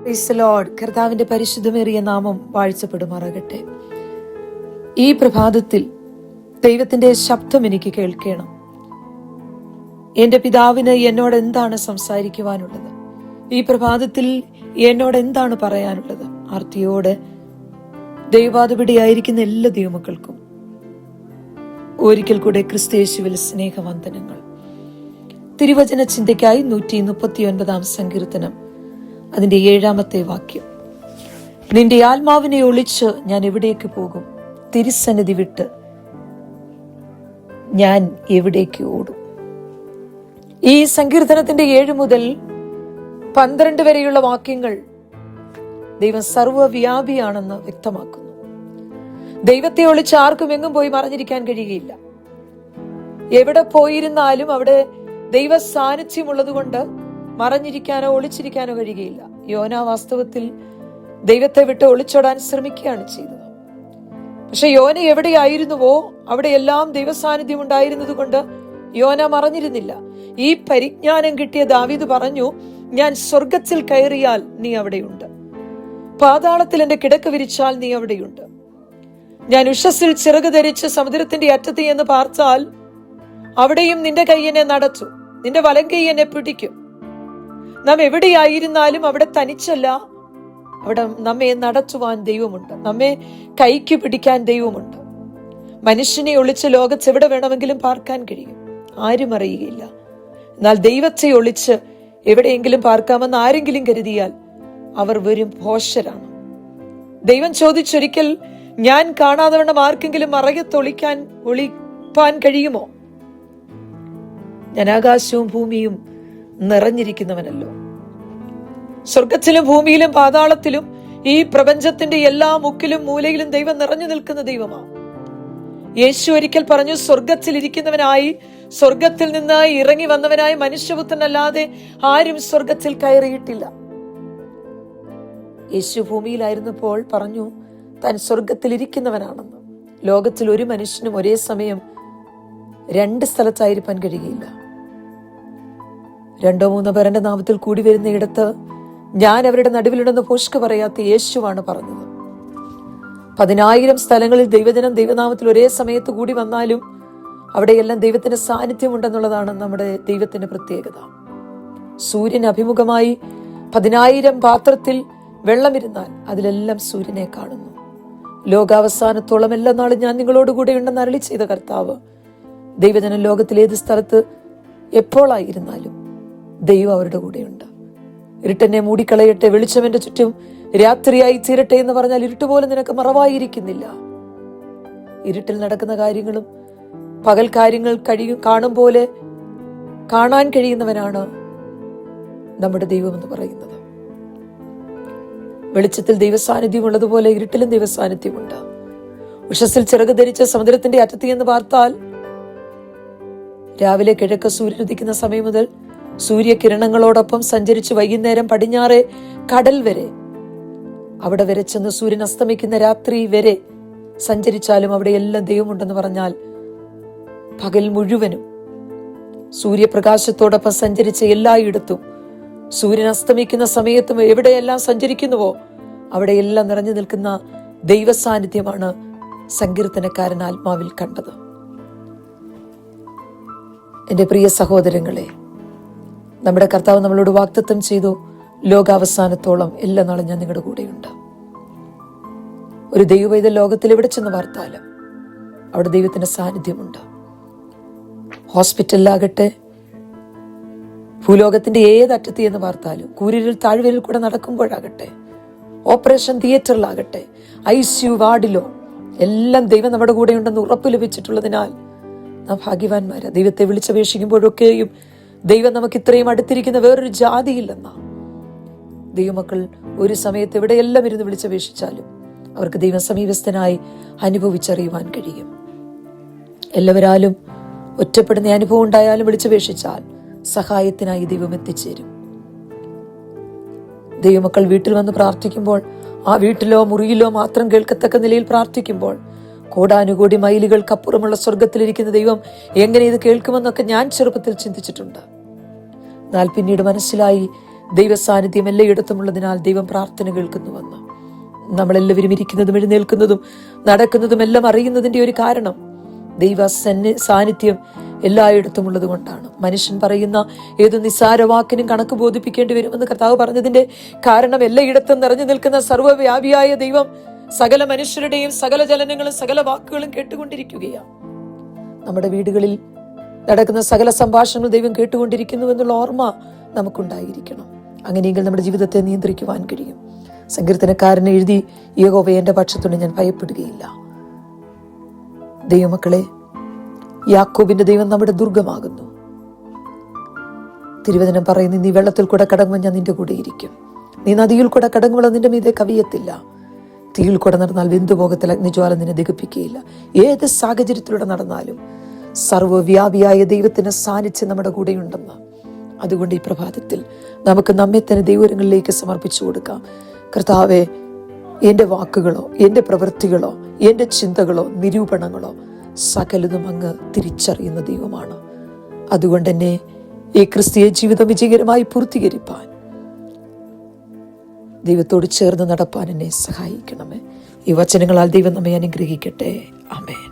Praise the Lord. കർത്താവിന്റെ പരിശുദ്ധമേറിയ നാമം വാഴ്ചപ്പെടുമാറാകട്ടെ. ഈ പ്രഭാതത്തിൽ ദൈവത്തിന്റെ ശബ്ദം എനിക്ക് കേൾക്കണം. എന്റെ പിതാവിന് എന്നോട് എന്താണ് സംസാരിക്കുവാനുള്ളത്? ഈ പ്രഭാതത്തിൽ എന്നോട് എന്താണ് പറയാനുള്ളത്? ആർത്തിയോടെ ദൈവാധിപതിയായിരിക്കുന്ന എല്ലാ ദൈവമക്കൾക്കും ഒരിക്കൽ കൂടെ ക്രിസ്തുയേശുവിൽ സ്നേഹവന്ദനങ്ങൾ. തിരുവചന ചിന്തയ്ക്കായി 139 സങ്കീർത്തനം അതിന്റെ 7 വാക്യം. നിന്റെ ആത്മാവിനെ ഒളിച്ച് ഞാൻ എവിടേക്ക് പോകും? തിരുസന്നിധി വിട്ട് ഞാൻ എവിടേക്ക് ഓടും? ഈ സങ്കീർത്തനത്തിന്റെ 7 മുതൽ 12 വരെയുള്ള വാക്യങ്ങൾ ദൈവം സർവ്വവ്യാപിയാണെന്ന് വ്യക്തമാക്കുന്നു. ദൈവത്തെ ഒളിച്ച് ആർക്കും എങ്ങും പോയി മറഞ്ഞിരിക്കാൻ കഴിയുകയില്ല. എവിടെ പോയിരുന്നാലും അവിടെ ദൈവ സാന്നിധ്യമുള്ളത് കൊണ്ട് മറഞ്ഞിരിക്കാനോ ഒളിച്ചിരിക്കാനോ കഴിയുകയില്ല. യോന വാസ്തവത്തിൽ ദൈവത്തെ വിട്ട് ഒളിച്ചോടാൻ ശ്രമിക്കുകയാണ് ചെയ്തത്. പക്ഷെ യോന എവിടെയായിരുന്നുവോ അവിടെയെല്ലാം ദൈവസാന്നിധ്യം ഉണ്ടായിരുന്നത് കൊണ്ട് യോന മറഞ്ഞിരുന്നില്ല. ഈ പരിജ്ഞാനം കിട്ടിയ ദാവീദ് പറഞ്ഞു, ഞാൻ സ്വർഗത്തിൽ കയറിയാൽ നീ അവിടെയുണ്ട്, പാതാളത്തിൽ എന്റെ കിടക്ക വിരിച്ചാൽ നീ അവിടെയുണ്ട്. ഞാൻ ഉഷസ്സിൽ ചിറക് ധരിച്ച് സമുദ്രത്തിന്റെ അറ്റത്ത് എന്ന് പാർത്താൽ അവിടെയും നിന്റെ കൈ എന്നെ നടത്തും, നിന്റെ വലം കൈ എന്നെ പിടിക്കും. നാം എവിടെയായിരുന്നാലും അവിടെ തനിച്ചല്ല, അവിടെ നമ്മെ നടത്തുവാൻ ദൈവമുണ്ട്, നമ്മെ കൈക്ക് പിടിക്കാൻ ദൈവമുണ്ട്. മനുഷ്യനെ ഒളിച്ച് ലോകത്ത് എവിടെ വേണമെങ്കിലും പാർക്കാൻ കഴിയും, ആരും അറിയുകയില്ല. എന്നാൽ ദൈവത്തെ ഒളിച്ച് എവിടെയെങ്കിലും പാർക്കാമെന്ന് ആരെങ്കിലും കരുതിയാൽ അവർ വെറും ഭോഷരാണ്. ദൈവം ചോദിച്ചൊരിക്കൽ, ഞാൻ കാണാതെ വണ്ണം ആർക്കെങ്കിലും ഒളിപ്പാൻ കഴിയുമോ? ഞാൻ ആകാശവും ഭൂമിയും നിറഞ്ഞിരിക്കുന്നവനല്ലോ. സ്വർഗത്തിലും ഭൂമിയിലും പാതാളത്തിലും ഈ പ്രപഞ്ചത്തിന്റെ എല്ലാ മുക്കിലും മൂലയിലും ദൈവം നിറഞ്ഞു നിൽക്കുന്ന ദൈവമാണ്. യേശു ഒരിക്കൽ പറഞ്ഞു, സ്വർഗത്തിൽ ഇരിക്കുന്നവനായി, സ്വർഗത്തിൽ നിന്ന് ഇറങ്ങി വന്നവനായ മനുഷ്യപുത്രനല്ലാതെ ആരും സ്വർഗത്തിൽ കയറിയിട്ടില്ല. യേശു ഭൂമിയിലായിരുന്നപ്പോൾ പറഞ്ഞു താൻ സ്വർഗത്തിൽ ഇരിക്കുന്നവനാണെന്ന്. ലോകത്തിൽ ഒരു മനുഷ്യനും ഒരേ സമയം 2 സ്ഥലത്തായിരിക്കാൻ കഴിയുകയില്ല. 2-3 പേർ എന്റെ നാമത്തിൽ കൂടി വരുന്ന ഇടത്ത് ഞാൻ അവരുടെ നടുവിലുണ്ടെന്ന് ഭോഷ്ക് പറയാത്ത യേശുവാണ് പറഞ്ഞത്. 10,000 സ്ഥലങ്ങളിൽ ദൈവജനം ദൈവനാമത്തിൽ ഒരേ സമയത്ത് കൂടി വന്നാലും അവിടെയെല്ലാം ദൈവത്തിന്റെ സാന്നിധ്യം ഉണ്ടെന്നുള്ളതാണ് നമ്മുടെ ദൈവത്തിന്റെ പ്രത്യേകത. സൂര്യൻ അഭിമുഖമായി 10,000 പാത്രത്തിൽ വെള്ളമിരുന്നാൽ അതിലെല്ലാം സൂര്യനെ കാണുന്നു. ലോകാവസാനത്തോളം എല്ലാ നാളും ഞാൻ നിങ്ങളോടുകൂടെ ഉണ്ടെന്ന് അരുളി ചെയ്ത കർത്താവ്, ദൈവജനം ലോകത്തിൽ ഏത് സ്ഥലത്ത് എപ്പോഴായിരുന്നാലും ദൈവം അവരുടെ കൂടെയുണ്ട്. ഇരുട്ടെന്നെ മൂടിക്കളയട്ടെ, വെളിച്ചം എന്റെ ചുറ്റും രാത്രിയായി തീരട്ടെ എന്ന് പറഞ്ഞാൽ ഇരുട്ടുപോലെ നിനക്ക് മറവായിരിക്കുന്നില്ല. ഇരുട്ടിൽ നടക്കുന്ന കാര്യങ്ങളും പകൽ കാര്യങ്ങൾ കാണും പോലെ കാണാൻ കഴിയുന്നവനാണ് നമ്മുടെ ദൈവം എന്ന് പറയുന്നത്. വെളിച്ചത്തിൽ ദൈവസാന്നിധ്യം ഉള്ളതുപോലെ ഇരുട്ടിലും ദൈവസാന്നിധ്യമുണ്ട്. ഉഷസ്സിൽ ചിറക് ധരിച്ച സമുദ്രത്തിന്റെ അറ്റത്ത് എന്ന് പാർത്താൽ രാവിലെ കിഴക്ക് സൂര്യൻ ഉദിക്കുന്ന സമയം മുതൽ സൂര്യകിരണങ്ങളോടൊപ്പം സഞ്ചരിച്ച് വൈകുന്നേരം പടിഞ്ഞാറെ കടൽ വരെ, അവിടെ വരെ ചെന്ന് സൂര്യൻ അസ്തമിക്കുന്ന രാത്രി വരെ സഞ്ചരിച്ചാലും അവിടെ എല്ലാം ദൈവമുണ്ടെന്ന് പറഞ്ഞാൽ പകൽ മുഴുവനും സൂര്യപ്രകാശത്തോടൊപ്പം സഞ്ചരിച്ച എല്ലായിടത്തും സൂര്യൻ അസ്തമിക്കുന്ന സമയത്തും എവിടെയെല്ലാം സഞ്ചരിക്കുന്നുവോ അവിടെയെല്ലാം നിറഞ്ഞു നിൽക്കുന്ന ദൈവസാന്നിധ്യമാണ് സങ്കീർത്തനക്കാരൻ ആത്മാവിൽ കണ്ടത്. എന്റെ പ്രിയ സഹോദരങ്ങളെ, നമ്മുടെ കർത്താവ് നമ്മളോട് വാഗ്ദത്തം ചെയ്തു, ലോകാവസാനത്തോളം എല്ലാ നാളും ഞാൻ നിങ്ങളുടെ കൂടെയുണ്ട്. ഒരു ദൈവവൈദ്യ ലോകത്തിൽ എവിടെ ചെന്ന് വാർത്താലും അവിടെ ദൈവത്തിന്റെ സാന്നിധ്യമുണ്ട്. ഹോസ്പിറ്റലിലാകട്ടെ, ഭൂലോകത്തിന്റെ ഏതറ്റത്ത് എന്ന് വാർത്താലും, കൂരിരുൾ താഴ്വരയിൽ കൂടെ നടക്കുമ്പോഴാകട്ടെ, ഓപ്പറേഷൻ തിയേറ്ററിലാകട്ടെ, ICU വാർഡിലോ എല്ലാം ദൈവം നമ്മുടെ കൂടെയുണ്ടെന്ന് ഉറപ്പ് ലഭിച്ചിട്ടുള്ളതിനാൽ നാം ഭാഗ്യവാന്മാരാ. ദൈവത്തെ വിളിച്ചപേക്ഷിക്കുമ്പോഴൊക്കെയും ദൈവം നമുക്ക് ഇത്രയും അടുത്തിരിക്കുന്ന വേറൊരു ജാതിയില്ലെന്ന ദൈവമക്കൾ ഒരു സമയത്ത് എവിടെയെല്ലാം ഇരുന്ന് വിളിച്ചപേക്ഷിച്ചാലും അവർക്ക് ദൈവം സമീപസ്ഥനായി അനുഭവിച്ചറിയുവാൻ കഴിയും. എല്ലാവരാലും ഒറ്റപ്പെടുന്ന അനുഭവം ഉണ്ടായാലും വിളിച്ചപേക്ഷിച്ചാൽ സഹായത്തിനായി ദൈവം എത്തിച്ചേരും. ദൈവമക്കൾ വീട്ടിൽ വന്ന് പ്രാർത്ഥിക്കുമ്പോൾ ആ വീട്ടിലോ മുറിയിലോ മാത്രം കേൾക്കത്തക്ക നിലയിൽ പ്രാർത്ഥിക്കുമ്പോൾ കോടാനുകോടി മൈലുകൾക്കപ്പുറമുള്ള സ്വർഗത്തിലിരിക്കുന്ന ദൈവം എങ്ങനെ ഇത് കേൾക്കുമെന്നൊക്കെ ഞാൻ ചെറുപ്പത്തിൽ ചിന്തിച്ചിട്ടുണ്ട്. എന്നാൽ പിന്നീട് മനസ്സിലായി, ദൈവ സാന്നിധ്യം എല്ലായിടത്തുമുള്ളതിനാൽ ദൈവം പ്രാർത്ഥന കേൾക്കുന്നുവെന്ന്. നമ്മളെല്ലാവരും ഇരിക്കുന്നതും എഴുന്നേൽക്കുന്നതും നടക്കുന്നതും എല്ലാം അറിയുന്നതിന്റെ ഒരു കാരണം ദൈവ സാന്നിധ്യം എല്ലായിടത്തും ഉള്ളത് കൊണ്ടാണ്. മനുഷ്യൻ പറയുന്ന ഏത് നിസ്സാര വാക്കിനും കണക്ക് ബോധിപ്പിക്കേണ്ടി വരുമെന്ന് കർത്താവ് പറഞ്ഞതിന്റെ കാരണം എല്ലായിടത്തും നിറഞ്ഞു നിൽക്കുന്ന സർവ്വവ്യാപിയായ ദൈവം സകല മനുഷ്യരുടെയും സകല ചലനങ്ങളും സകല വാക്കുകളും കേട്ടുകൊണ്ടിരിക്കുകയാണ്. നമ്മുടെ വീടുകളിൽ നടക്കുന്ന സകല സംഭാഷണങ്ങൾ ദൈവം കേട്ടുകൊണ്ടിരിക്കുന്നു എന്നുള്ള ഓർമ്മ നമുക്കുണ്ടായിരിക്കണം. അങ്ങനെയെങ്കിൽ നമ്മുടെ ജീവിതത്തെ നിയന്ത്രിക്കുവാൻ കഴിയും. സങ്കീർത്തനക്കാരൻ എഴുതി, യഹോവേ എന്റെ പക്ഷത്തുണ്ട്, ഞാൻ ഭയപ്പെടുകയില്ല. ദൈവമക്കളെ, യാക്കോബിന്റെ ദൈവം നമ്മുടെ ദുർഗമാകുന്നു. തിരുവചനം പറയുന്നു, നീ വെള്ളത്തിൽ കൂടെ കടങ്ങുമ്പോൾ ഞാൻ നിന്റെ കൂടെ ഇരിക്കും. നീ നദിയിൽ കൂടെ കടങ്ങുമ്പോൾ നിന്റെ മീതെ കവിയത്തില്ല. തീയിൽ കൂടെ നടന്നാൽ വെന്തുപോകത്തിൽ അഗ്നിജ്വാല നിന്നെ ദഹിപ്പിക്കുകയില്ല. ഏത് സാഹചര്യത്തിലൂടെ നടന്നാലും സർവ്വവ്യാപിയായ ദൈവത്തിന്റെ സാന്നിധ്യം നമ്മുടെ കൂടെയുണ്ടെന്ന്. അതുകൊണ്ട് ഈ പ്രഭാതത്തിൽ നമുക്ക് നമ്മെ തന്നെ ദൈവങ്ങളിലേക്ക് സമർപ്പിച്ചു കൊടുക്കാം. കർത്താവെ, എൻ്റെ വാക്കുകളോ എൻ്റെ പ്രവൃത്തികളോ എൻ്റെ ചിന്തകളോ നിരൂപണങ്ങളോ സകലതും അങ്ങ് തിരിച്ചറിയുന്ന ദൈവമാണ്. അതുകൊണ്ട് തന്നെ ഈ ക്രിസ്തീയ ജീവിതം വിജയകരമായി പൂർത്തീകരിപ്പാൻ, ദൈവത്തോട് ചേർന്ന് നടപ്പാൻ എന്നെ സഹായിക്കണമേ. ഈ വചനങ്ങളാൽ ദൈവം നമ്മെ അനുഗ്രഹിക്കട്ടെ. ആമേൻ.